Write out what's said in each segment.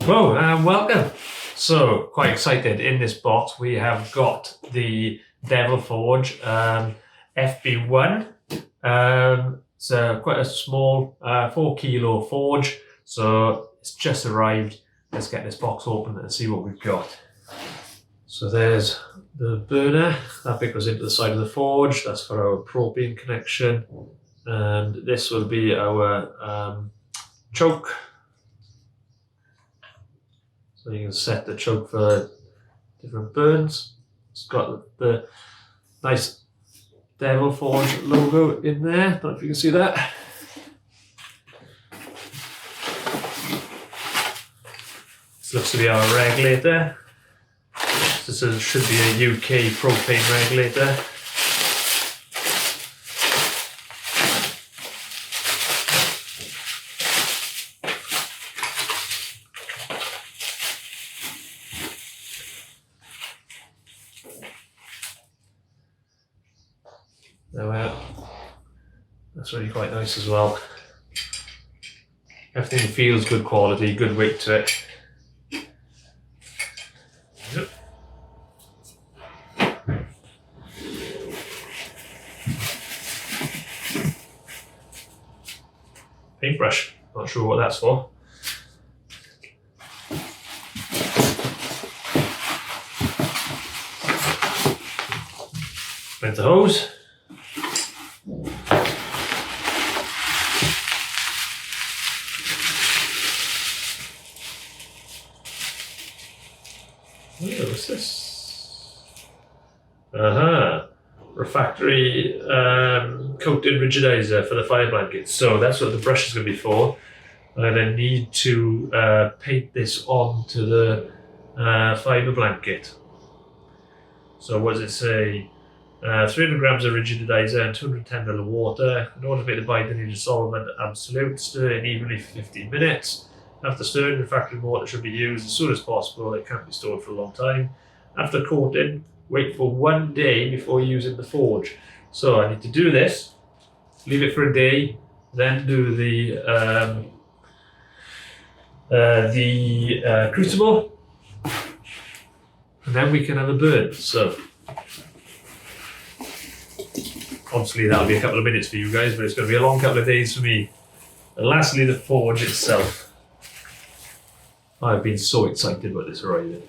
Whoa, welcome. So, quite excited. In this box, we have got the Devil Forge FB1. It's quite a small 4 kilo forge. So, it's just arrived. Let's get this box open and see what we've got. So, there's the burner. That bit goes into the side of the forge. That's for our propane connection. And this will be our choke. So you can set the choke for different burns. It's got the nice Devil Forge logo in there. Don't know if you can see that. This looks to be our regulator. This should be a UK propane regulator. There we are. That's really quite nice as well. Everything feels good quality, good weight to it. Yep. Paintbrush, not sure what that's for. Splinter hose. What's this? Refractory coated rigidizer for the fire blanket. So that's what the brush is going to be for. I then need to paint this onto the fiber blanket. So what does it say? 300 grams of rigidizer and 210 ml of water. In order to make the binding, you need a solvent absolute. Stir it evenly for 15 minutes. After stirring, refractory mortar should be used as soon as possible. It can't be stored for a long time. After coating, wait for 1 day before using the forge. So I need to do this, leave it for a day, then do the crucible, and then we can have a burn. So obviously that'll be a couple of minutes for you guys, but it's going to be a long couple of days for me. And lastly, the forge itself. I've been so excited about this arriving.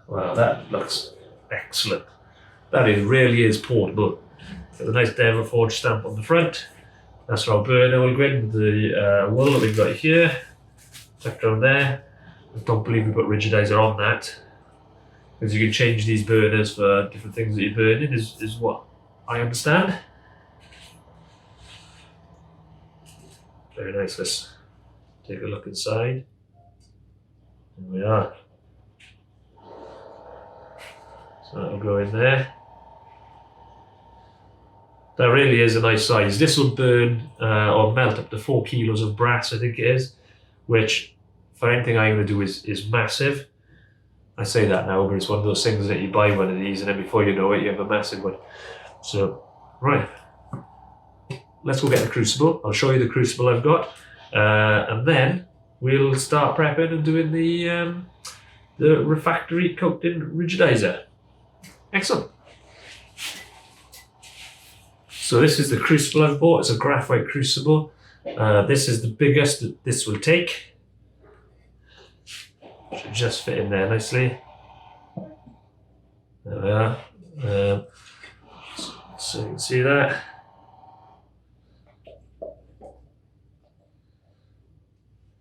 Wow, that looks excellent. That really is portable. Got a nice Devil Forge stamp on the front. That's our burner will go in with the wool that we've got here. Tucked around there. I don't believe we put rigidizer on that, because you can change these burners for different things that you're burning, is what I understand. Very nice. Let's take a look inside. Here we are. So that'll go in there. That really is a nice size. This will burn or melt up to 4 kilos of brass, I think it is, which for anything I'm going to do is massive. I say that now, but it's one of those things that you buy one of these and then before you know it, you have a massive one. So, right. Let's go get the crucible. I'll show you the crucible I've got. And then we'll start prepping and doing the refractory coating rigidizer. Excellent. So this is the crucible I've bought. It's a graphite crucible. This is the biggest that this will take. Should just fit in there nicely. There we are. So you can see that.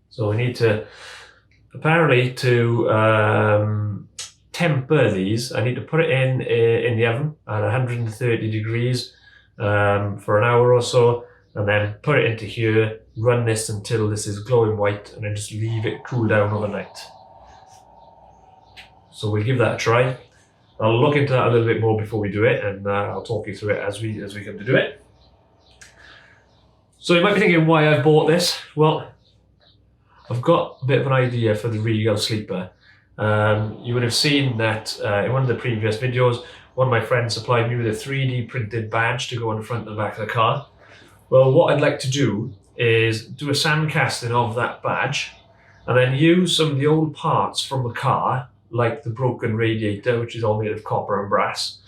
So we need to, apparently to temper these, I need to put it in the oven at 130 degrees for an hour or so, and then put it into here, run this until this is glowing white, and then just leave it cool down overnight. So we'll give that a try. I'll look into that a little bit more before we do it, and I'll talk you through it as we come to do it. So you might be thinking why I bought this. Well, I've got a bit of an idea for the Regal sleeper. You would have seen that in one of the previous videos, one of my friends supplied me with a 3D printed badge to go on the front and the back of the car. Well, what I'd like to do is do a sand casting of that badge, and then use some of the old parts from the car, like the broken radiator, which is all made of copper and brass,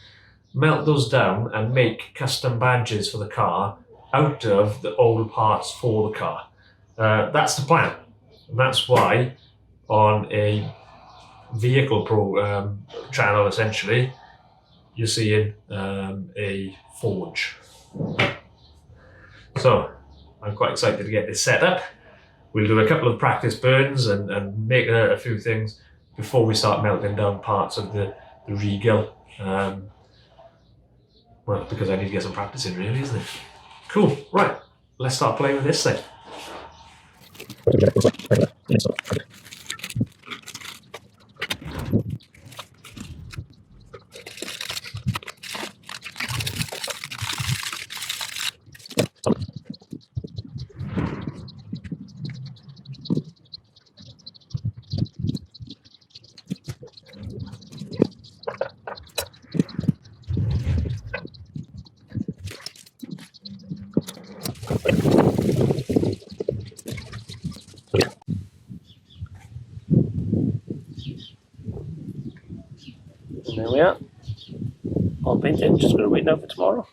melt those down and make custom badges for the car out of the old parts for the car. That's the plan. And that's why on a vehicle channel, essentially, you're seeing a forge. So I'm quite excited to get this set up. We'll do a couple of practice burns and make a few things before we start melting down parts of the Regal. Well, because I need to get some practice in, really, isn't it? Cool, right, let's start playing with this thing. And there we are. All painted, just going to wait now for tomorrow.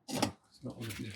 It's not one of you.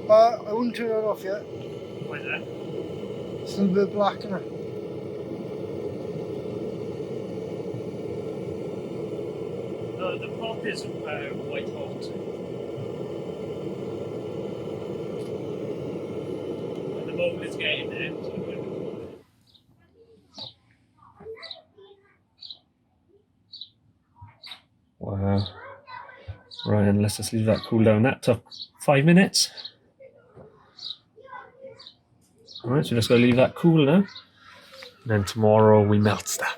I wouldn't turn it off yet. Why is that? It's a little bit black in it. The pot is white hot. And the mold is getting there. Wow. Right, and let's just leave that cool down. That took 5 minutes. Alright, so we're just going to leave that cool now. And then tomorrow we melt stuff.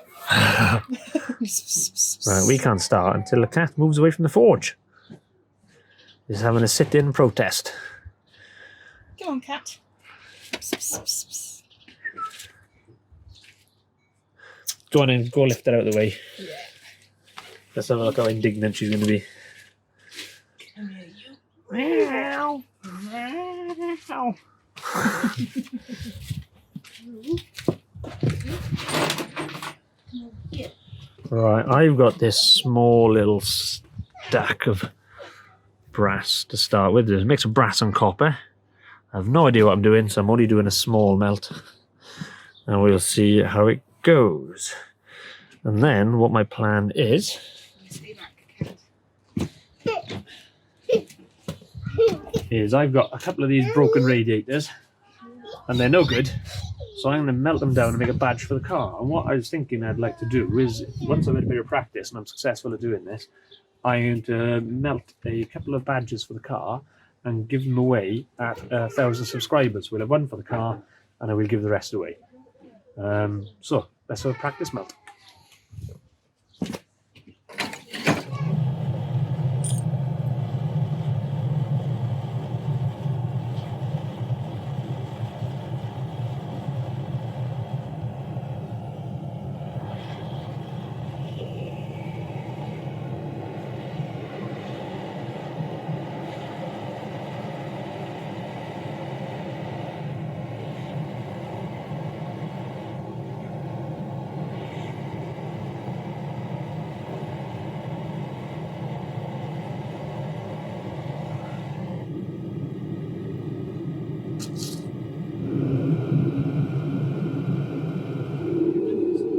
Right, we can't start until the cat moves away from the forge. He's having a sit-in protest. Go on, cat. Go on and go lift it out of the way. Yeah. Let's have a look how indignant she's going to be. Come here, you. Meow. Meow. Right, I've got this small little stack of brass to start with. There's a mix of brass and copper. I have no idea what I'm doing, so I'm only doing a small melt. And we'll see how it goes. And then what my plan is... Stay back, cat. is I've got a couple of these broken radiators and they're no good, so I'm going to melt them down and make a badge for the car. And what I was thinking I'd like to do is, once I've had a bit of practice and I'm successful at doing this, I'm going to melt a couple of badges for the car and give them away at 1,000 subscribers. We'll have one for the car and I will give the rest away. So let's have a practice melt.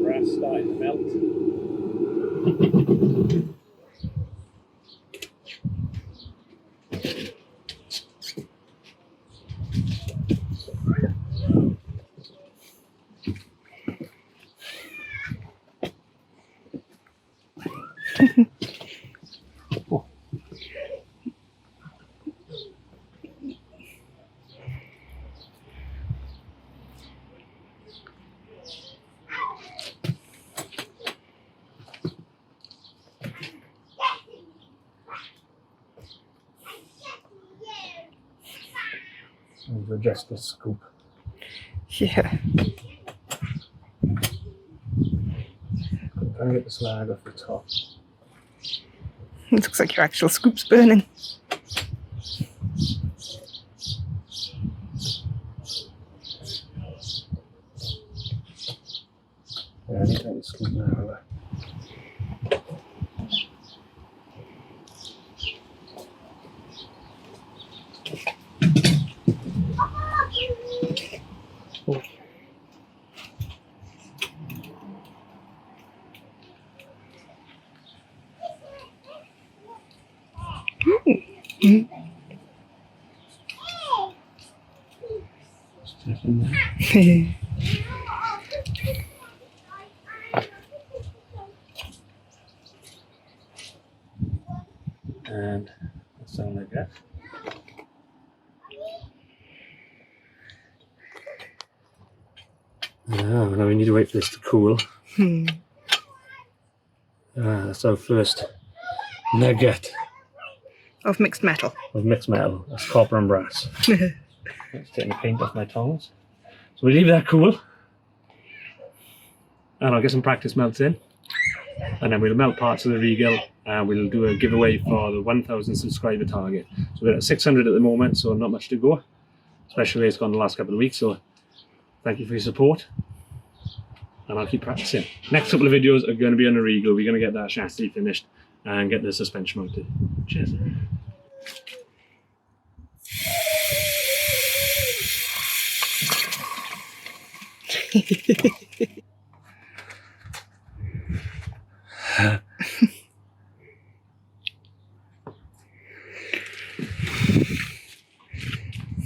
Brass starting to melt. Oh. I need to adjust this scoop. Yeah. Try and get the slag off the top. It looks like your actual scoop's burning. Yeah, I need to take the scoop now. And that sound like that. Now we need to wait for this to cool. That's our first nugget Of mixed metal. of mixed metal. That's copper and brass. Let's take the paint off my tongs. So we leave that cool. And I'll get some practice melts in. And then we'll melt parts of the Regal and we'll do a giveaway for the 1,000 subscriber target. So we're at 600 at the moment, so not much to go. Especially it's gone the last couple of weeks, so thank you for your support. And I'll keep practicing. Next couple of videos are going to be on the Regal. We're going to get that chassis finished and get the suspension mounted. Cheers.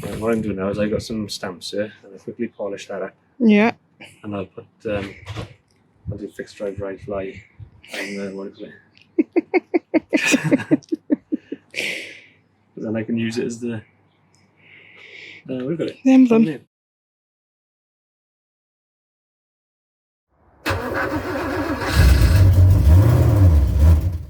Right, what I'm doing now is I got some stamps here and I quickly polish that up Yeah. and I'll put I'll do fixed drive ride fly and what is it? Then I can use it as the we've got it. The emblem. Thumbnail.